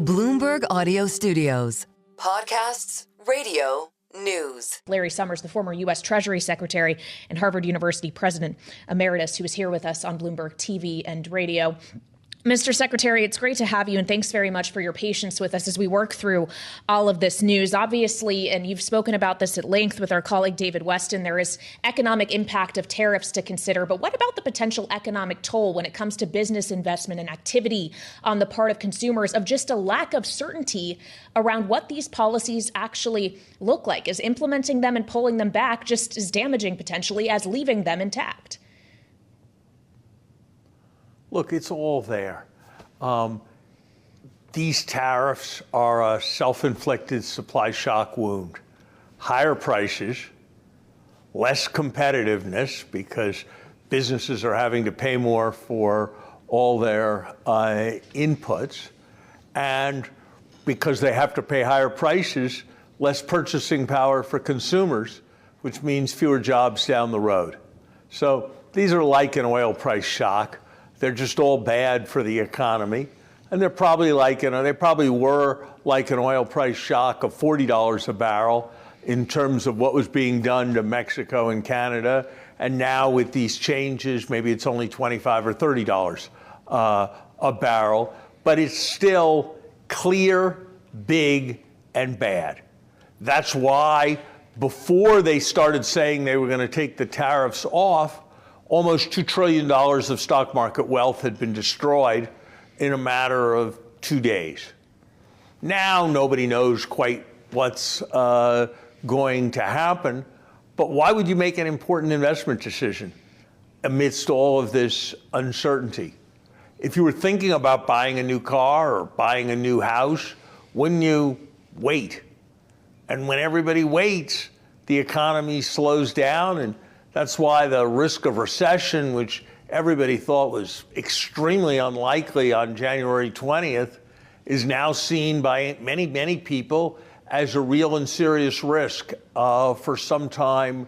Bloomberg Audio Studios. Podcasts, radio, news. Larry Summers, the former U.S. Treasury Secretary and Harvard University President Emeritus, who is here with us on Bloomberg TV and radio. Mr. Secretary, it's great to have you, and thanks very much for your patience with us as we work through all of this news. Obviously, and you've spoken about this at length with our colleague David Weston, there is economic impact of tariffs to consider. But what about the potential economic toll when it comes to business investment and activity on the part of consumers of just a lack of certainty around what these policies actually look like? Is implementing them and pulling them back just as damaging potentially as leaving them intact? Look, it's all there. These tariffs are a self-inflicted supply shock wound. Higher prices, less competitiveness because businesses are having to pay more for all their inputs, and because they have to pay higher prices, less purchasing power for consumers, which means fewer jobs down the road. So these are like an oil price shock. They're just all bad for the economy. And they're probably they probably were like an oil price shock of $40 a barrel in terms of what was being done to Mexico and Canada. And now with these changes, maybe it's only $25 or $30 a barrel. But it's still clear, big, and bad. That's why before they started saying they were going to take the tariffs off, almost $2 trillion of stock market wealth had been destroyed in a matter of 2 days. Now nobody knows quite what's going to happen, but why would you make an important investment decision amidst all of this uncertainty? If you were thinking about buying a new car or buying a new house, wouldn't you wait? And when everybody waits, the economy slows down, and that's why the risk of recession, which everybody thought was extremely unlikely on January 20th, is now seen by many, many people as a real and serious risk for some time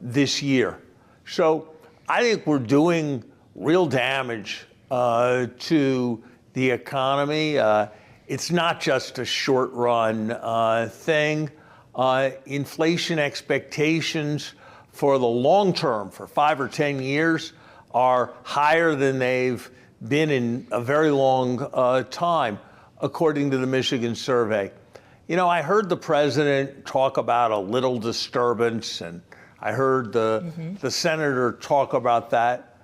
this year. So I think we're doing real damage to the economy. It's not just a short-run thing. Inflation expectations for the long term, for 5 or 10 years, are higher than they've been in a very long time, according to the Michigan survey. You know, I heard the president talk about a little disturbance, and I heard the senator talk about that.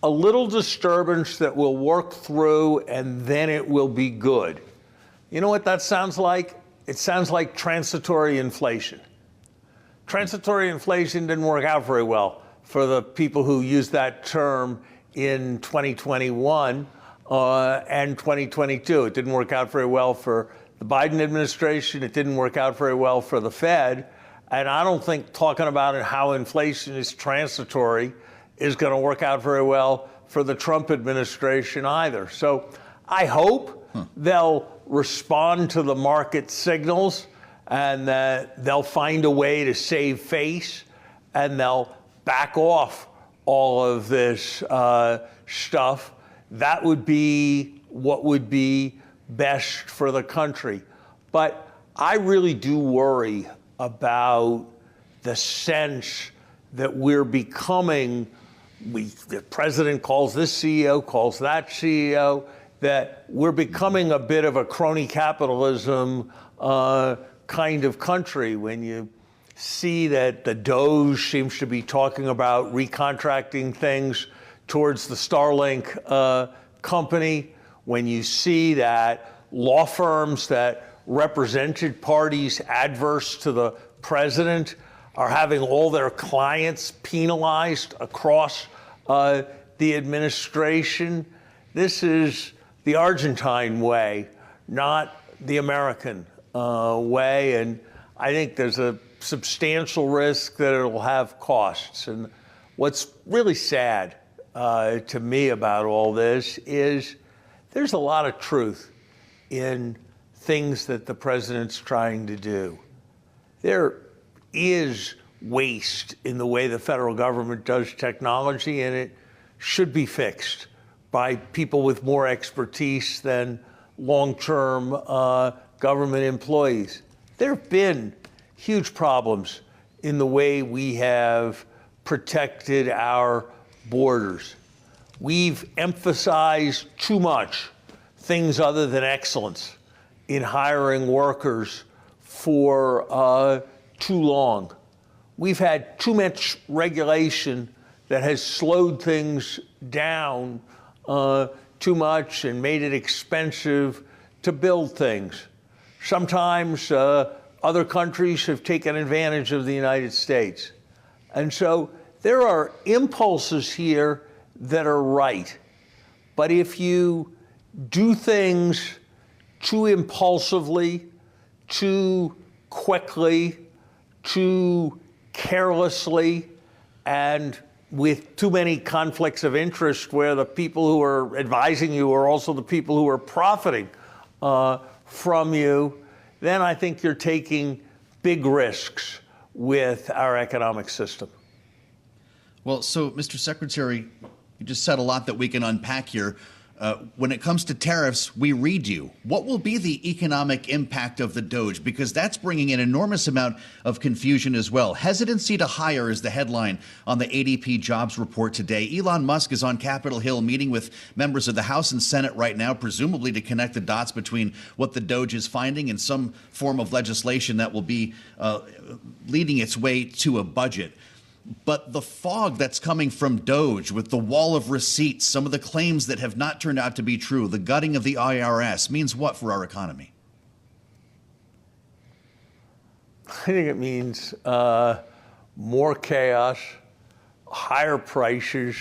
A little disturbance that we'll work through, and then it will be good. You know what that sounds like? It sounds like transitory inflation. Transitory inflation didn't work out very well for the people who used that term in 2021 and 2022. It didn't work out very well for the Biden administration. It didn't work out very well for the Fed. And I don't think talking about how inflation is transitory is going to work out very well for the Trump administration either. So I hope they'll respond to the market signals, and that they'll find a way to save face, and they'll back off all of this stuff. That would be what would be best for the country. But I really do worry about the sense that we're becoming, the president calls this CEO, calls that CEO, that we're becoming a bit of a crony capitalism kind of country. When you see that the DOGE seems to be talking about recontracting things towards the Starlink company, when you see that law firms that represented parties adverse to the president are having all their clients penalized across the administration, this is the Argentine way, not the American way, and I think there's a substantial risk that it'll have costs. And what's really sad to me about all this is there's a lot of truth in things that the president's trying to do. There is waste in the way the federal government does technology, and it should be fixed by people with more expertise than long-term government employees. There have been huge problems in the way we have protected our borders. We've emphasized too much things other than excellence in hiring workers for too long. We've had too much regulation that has slowed things down too much and made it expensive to build things. Sometimes other countries have taken advantage of the United States. And so there are impulses here that are right. But if you do things too impulsively, too quickly, too carelessly, and with too many conflicts of interest where the people who are advising you are also the people who are profiting from you, then I think you're taking big risks with our economic system. Well, so, Mr. Secretary, you just said a lot that we can unpack here. When it comes to tariffs, we read you. What will be the economic impact of the DOGE? Because that's bringing an enormous amount of confusion as well. Hesitancy to hire is the headline on the ADP jobs report today. Elon Musk is on Capitol Hill meeting with members of the House and Senate right now, presumably to connect the dots between what the DOGE is finding and some form of legislation that will be leading its way to a budget. But the fog that's coming from DOGE with the wall of receipts, some of the claims that have not turned out to be true, the gutting of the IRS, means what for our economy? I think it means more chaos, higher prices,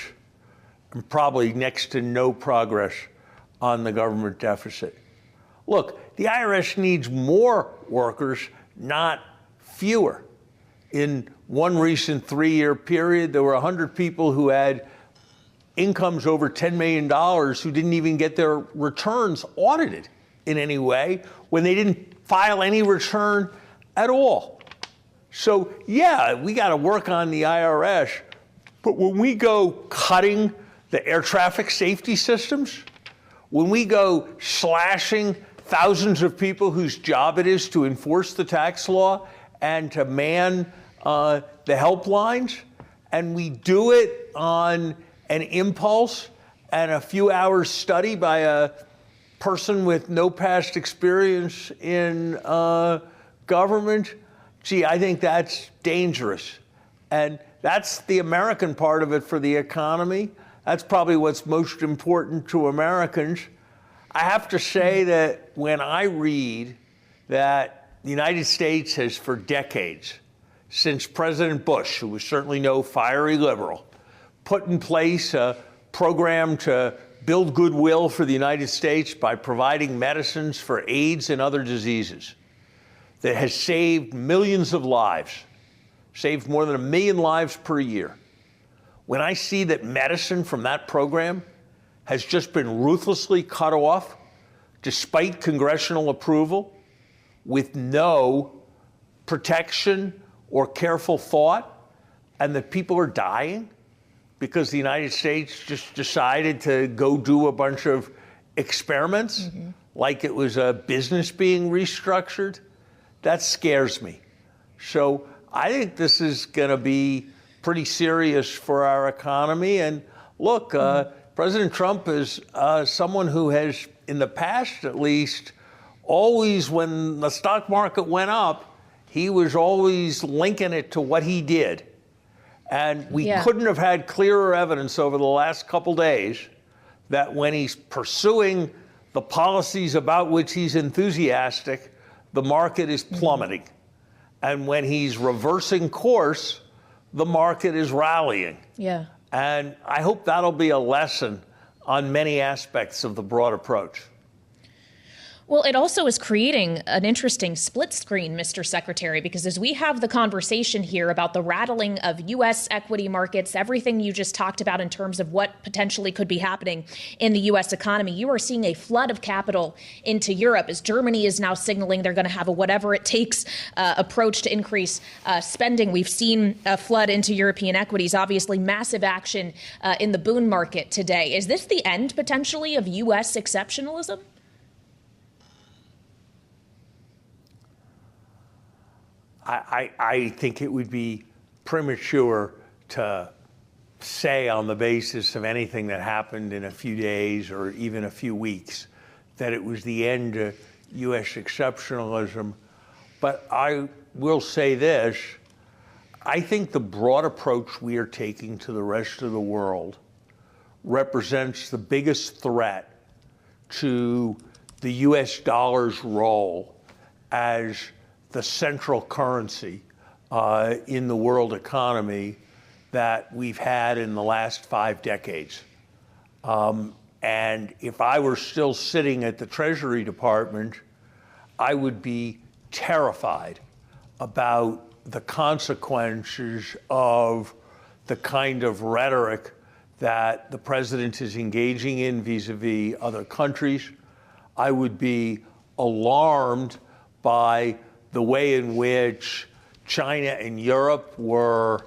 and probably next to no progress on the government deficit. Look, the IRS needs more workers, not fewer. In one recent 3-year period, there were 100 people who had incomes over $10 million who didn't even get their returns audited in any way when they didn't file any return at all. So, yeah, we got to work on the IRS. But when we go cutting the air traffic safety systems, when we go slashing thousands of people whose job it is to enforce the tax law and to man the helplines, and we do it on an impulse and a few hours study by a person with no past experience in government, gee, I think that's dangerous. And that's the American part of it for the economy. That's probably what's most important to Americans. I have to say that when I read that the United States has for decades, since President Bush, who was certainly no fiery liberal, put in place a program to build goodwill for the United States by providing medicines for AIDS and other diseases that has saved millions of lives, saved more than 1 million lives per year. When I see that medicine from that program has just been ruthlessly cut off, despite congressional approval, with no protection or careful thought, and that people are dying because the United States just decided to go do a bunch of experiments like it was a business being restructured, that scares me. So I think this is going to be pretty serious for our economy. And look, President Trump is someone who has, in the past at least, always, when the stock market went up, he was always linking it to what he did. And we couldn't have had clearer evidence over the last couple days that when he's pursuing the policies about which he's enthusiastic, the market is plummeting. And when he's reversing course, the market is rallying. Yeah. And I hope that'll be a lesson on many aspects of the broad approach. Well, it also is creating an interesting split screen, Mr. Secretary, because as we have the conversation here about the rattling of U.S. equity markets, everything you just talked about in terms of what potentially could be happening in the U.S. economy, you are seeing a flood of capital into Europe as Germany is now signaling they're going to have a whatever it takes approach to increase spending. We've seen a flood into European equities, obviously massive action in the bond market today. Is this the end potentially of U.S. exceptionalism? I think it would be premature to say on the basis of anything that happened in a few days or even a few weeks that it was the end of U.S. exceptionalism. But I will say this, I think the broad approach we are taking to the rest of the world represents the biggest threat to the U.S. dollar's role as the central currency in the world economy that we've had in the last 5 decades. And if I were still sitting at the Treasury Department, I would be terrified about the consequences of the kind of rhetoric that the president is engaging in vis-a-vis other countries. I would be alarmed by the way in which China and Europe were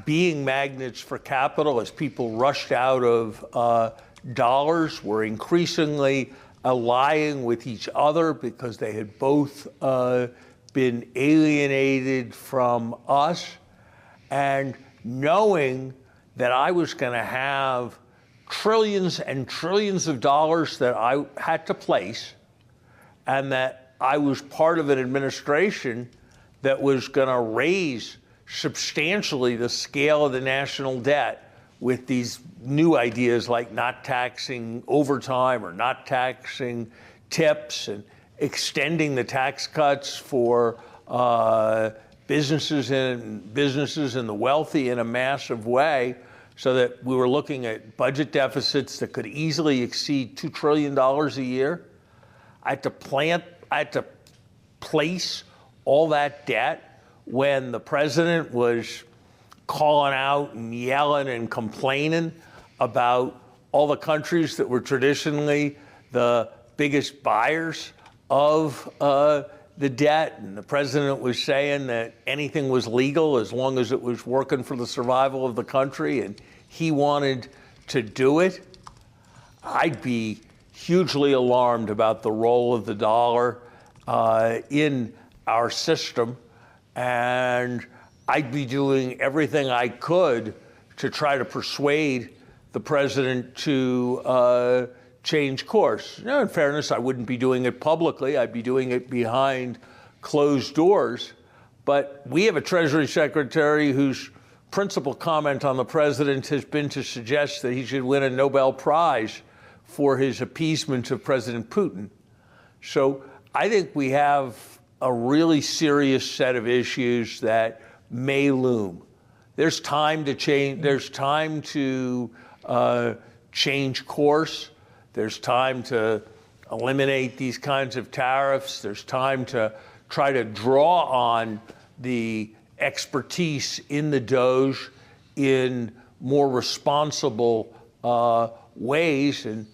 being magnets for capital as people rushed out of dollars, were increasingly allying with each other because they had both been alienated from us, and knowing that I was going to have trillions and trillions of dollars that I had to place, and that I was part of an administration that was going to raise substantially the scale of the national debt with these new ideas like not taxing overtime or not taxing tips and extending the tax cuts for businesses and the wealthy in a massive way, so that we were looking at budget deficits that could easily exceed $2 trillion a year. I had to place all that debt when the president was calling out and yelling and complaining about all the countries that were traditionally the biggest buyers of the debt. And the president was saying that anything was legal as long as it was working for the survival of the country, and he wanted to do it. I'd be hugely alarmed about the role of the dollar in our system, and I'd be doing everything I could to try to persuade the president to change course. Now, in fairness, I wouldn't be doing it publicly. I'd be doing it behind closed doors. But we have a Treasury Secretary whose principal comment on the president has been to suggest that he should win a Nobel Prize for his appeasement of President Putin. So I think we have a really serious set of issues that may loom. There's time to change. There's time to change course. There's time to eliminate these kinds of tariffs. There's time to try to draw on the expertise in the DOGE in more responsible ways. And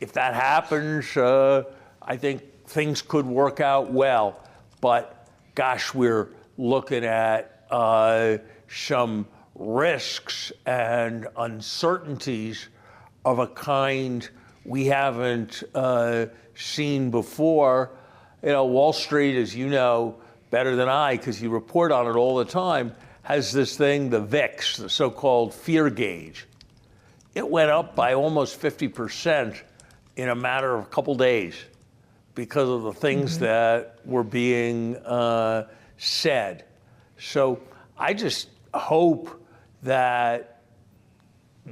if that happens, I think things could work out well. But gosh, we're looking at some risks and uncertainties of a kind we haven't seen before. You know, Wall Street, as you know better than I, because you report on it all the time, has this thing, the VIX, the so-called fear gauge. It went up by almost 50% in a matter of a couple days because of the things that were being said. So I just hope that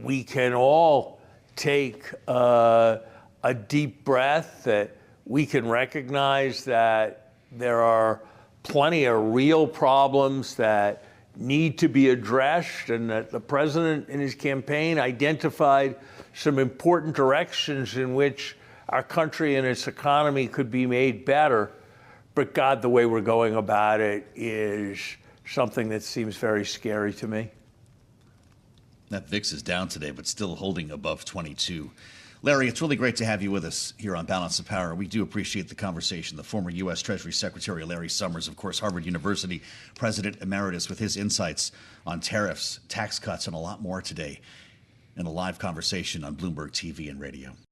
we can all take a deep breath, that we can recognize that there are plenty of real problems that need to be addressed, and that the president in his campaign identified some important directions in which our country and its economy could be made better. But God, the way we're going about it is something that seems very scary to me. That VIX is down today, but still holding above 22. Larry, it's really great to have you with us here on Balance of Power. We do appreciate the conversation. The former U.S. Treasury Secretary Larry Summers, of course, Harvard University President Emeritus, with his insights on tariffs, tax cuts, and a lot more today in a live conversation on Bloomberg TV and radio.